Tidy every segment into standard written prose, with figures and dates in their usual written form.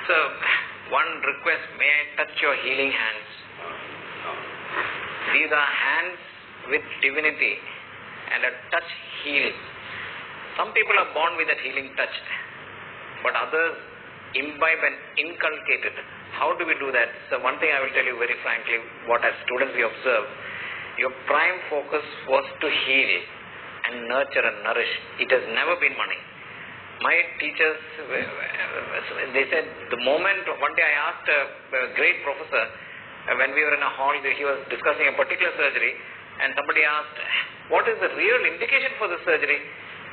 So, one request, may I touch your healing hands? These are hands with divinity, and a touch heals. Some people are born with that healing touch, but others imbibe and inculcate it. How do we do that? So one thing I will tell you very frankly, what as students we observe, your prime focus was to heal and nurture and nourish. It has never been money. My teachers, they said the moment, one day I asked a great professor, when we were in a hall, he was discussing a particular surgery, and somebody asked, what is the real indication for the surgery?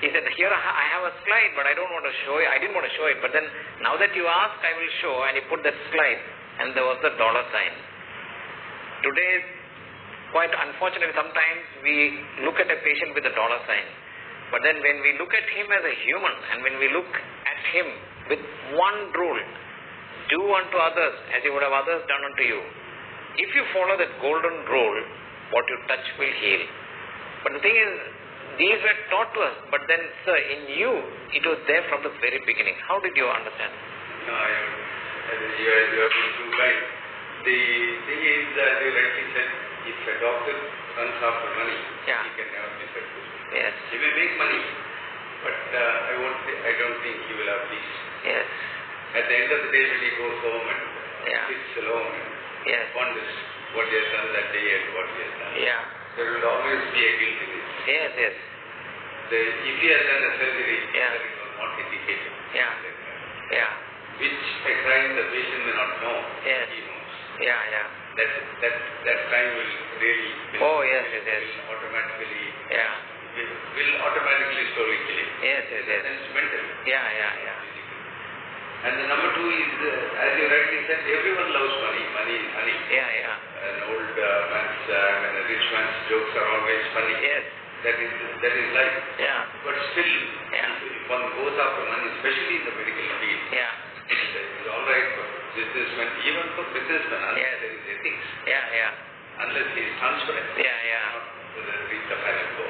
He said, here I have a slide, but I don't want to show it. I didn't want to show it, but then now that you ask, I will show. And he put that slide, and there was the dollar sign. Today, quite unfortunately, sometimes we look at a patient with a dollar sign. But then when we look at him as a human, and when we look at him with one rule, do unto others as you would have others done unto you. If you follow that golden rule, what you touch will heal. But the thing is, these were taught to us, but then, sir, in you, it was there from the very beginning. How did you understand? No, you have been too right. The thing is, as you rightly said, if a doctor runs after money, he can never be successful. Yes. He may make money, but I don't think he will have peace. Yes. At the end of the day, when he goes home and sits alone and wonders what he has done that day and what he has done, there will always be a guilt in it. Yes, yes. If he has done a surgery, that it was not indicated. Which a crime the patient may not know, he knows. That crime will really automatically slowly kill him. It's mental. And the number two is, as you rightly said, everyone loves money. Money is honey. An old man's, and a rich man's jokes are always funny. That is life. But still, if one goes after money, especially in the medical field, it's all right for businessmen, even for businessmen, unless there is ethics. Unless he is transparent, not reach the final goal.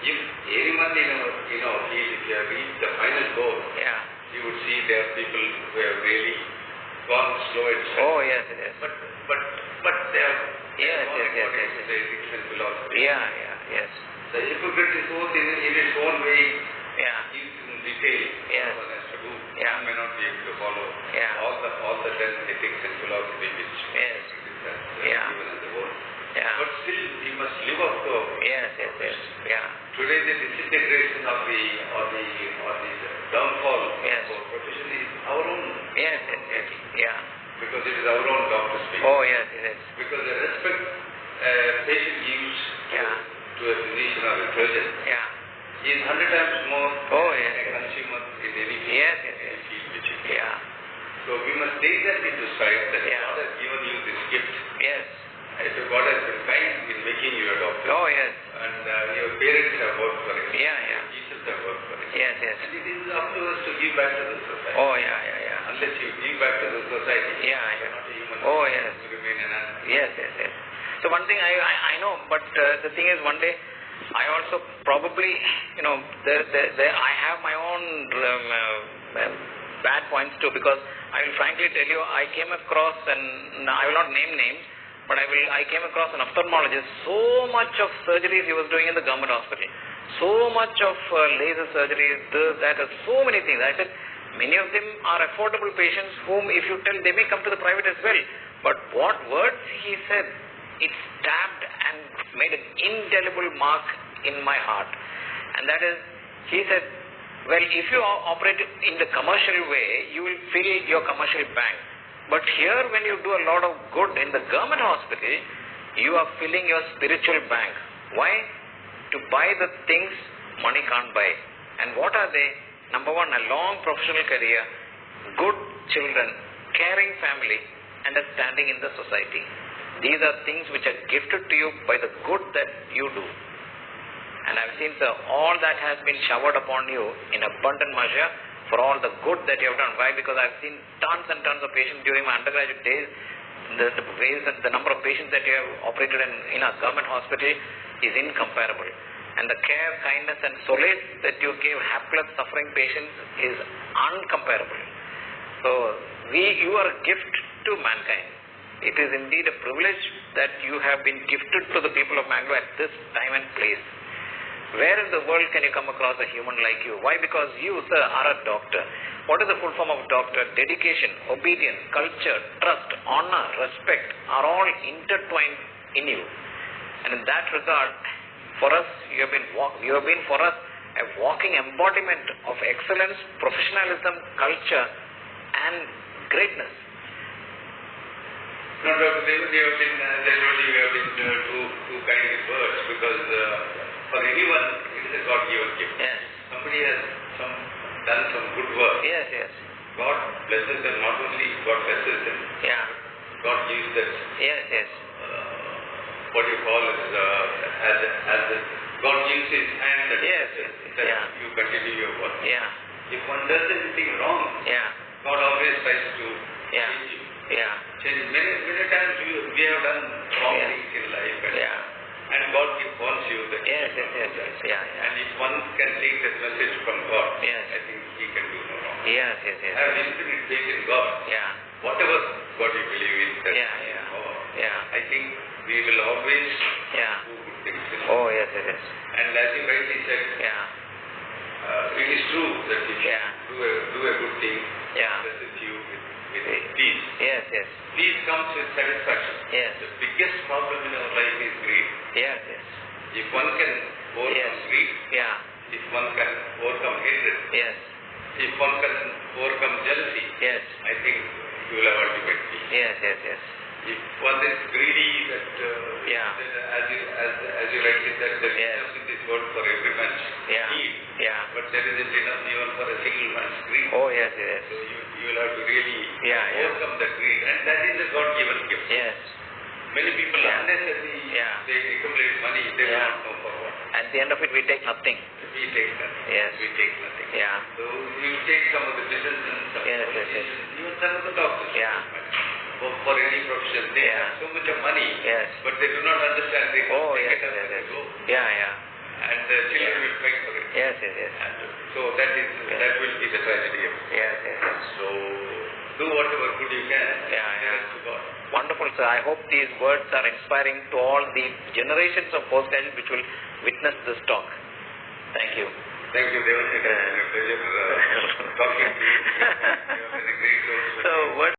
If anyone in our field, if you have reached the final goal, you would see there are people who have really gone slow and steady. But they have gone according to the ethics and philosophy. The hypocrite is both in its own way, gives in detail what one has to do. One may not be able to follow all the 10 ethics and philosophy which is given in the world. But still, we must live up to our Today, the disintegration of the downfall of our profession is our own. Because it is our own doctor speaking. Because the respect patient gives to a physician or a surgeon is 100 times more than a consumer in any field which he is. So we must take that into sight that God has given you this gift. God has been kind in making you a doctor. And your parents have worked for it. Your teachers have worked for it. And it is up to us to give back to the society. Unless you give back to the society, you are not a human being. You remain an animal. So one thing I know, but the thing is, one day I also probably, I have my own bad points too, because I will frankly tell you, I came across, and I will not name names, but I came across an ophthalmologist. So much of surgeries he was doing in the government hospital, so much of laser surgeries, this, that, so many things. I said, many of them are affordable patients whom, if you tell, they may come to the private as well. But what words he said, it stabbed and made an indelible mark in my heart. And that is, he said, well, if you operate in the commercial way, you will fill your commercial bank. But here, when you do a lot of good in the government hospital, you are filling your spiritual bank. Why? To buy the things money can't buy. And what are they? Number one, a long professional career, good children, caring family, and a standing in the society. These are things which are gifted to you by the good that you do. And I've seen, sir, all that has been showered upon you in abundant measure for all the good that you have done. Why? Because I've seen tons and tons of patients during my undergraduate days. The number of patients that you have operated in a government hospital is incomparable. And the care, kindness and solace that you give hapless suffering patients is uncomparable. So, you are a gift to mankind. It is indeed a privilege that you have been gifted to the people of Mangalore at this time and place. Where in the world can you come across a human like you? Why? Because you, sir, are a doctor. What is the full form of doctor? Dedication, obedience, culture, trust, honor, respect are all intertwined in you. And in that regard, for us, you have been for us a walking embodiment of excellence, professionalism, culture, and greatness. No, Dr. David, we have been, as I told you, we have been too kind with words because for anyone, it is a God-given gift. Yes. Somebody has done some good work. Yes, yes. God blesses them, not only God blesses them. Yeah. God gives that. Yes, yes. What you call as God gives His hand that, yes, that yeah. you continue your work. Yeah. If one does anything wrong, yeah. God always tries to yeah. change you. Yeah. Change. Many times we have done wrong yeah. things in life, and God calls you that. Yes. Yeah. And if one can take that message from God, yes. I think he can do no wrong. Yes. Have infinite faith in God. Yeah. Whatever God you believe in, that power. Yeah. I think we will always yeah. do good things. Oh, yes. And as you rightly said, it is true that if you do a good thing, blesses you with peace. Yes. Peace comes with satisfaction. Yes. The biggest problem in our life is greed. Yes. If one can overcome greed, if one can overcome hatred, if one can overcome jealousy, I think you will have ultimate peace. Yes. If one is greedy, that as you rightly said, there is enough in this world for every man's need, but there isn't enough even for a single man's greed. Oh, yes. So you will have to really overcome that greed, and that is a God-given gift. Yes. Many people unnecessarily they accumulate money, they do not know for what. At the end of it, we take nothing. We take nothing. Yes. We take nothing. Yeah. So you take some of the businessmen, some politicians, even some of the doctors. For any profession, they have so much of money, but they do not understand the go. And the children will fight for it. Yes. And so that will be the tragedy of it. Yes. So do whatever good you can. To God. Wonderful, sir. I hope these words are inspiring to all the generations of postgraduates which will witness this talk. Thank you. Thank you, Devan. It has been a pleasure talking to you. You have been a great host. So, words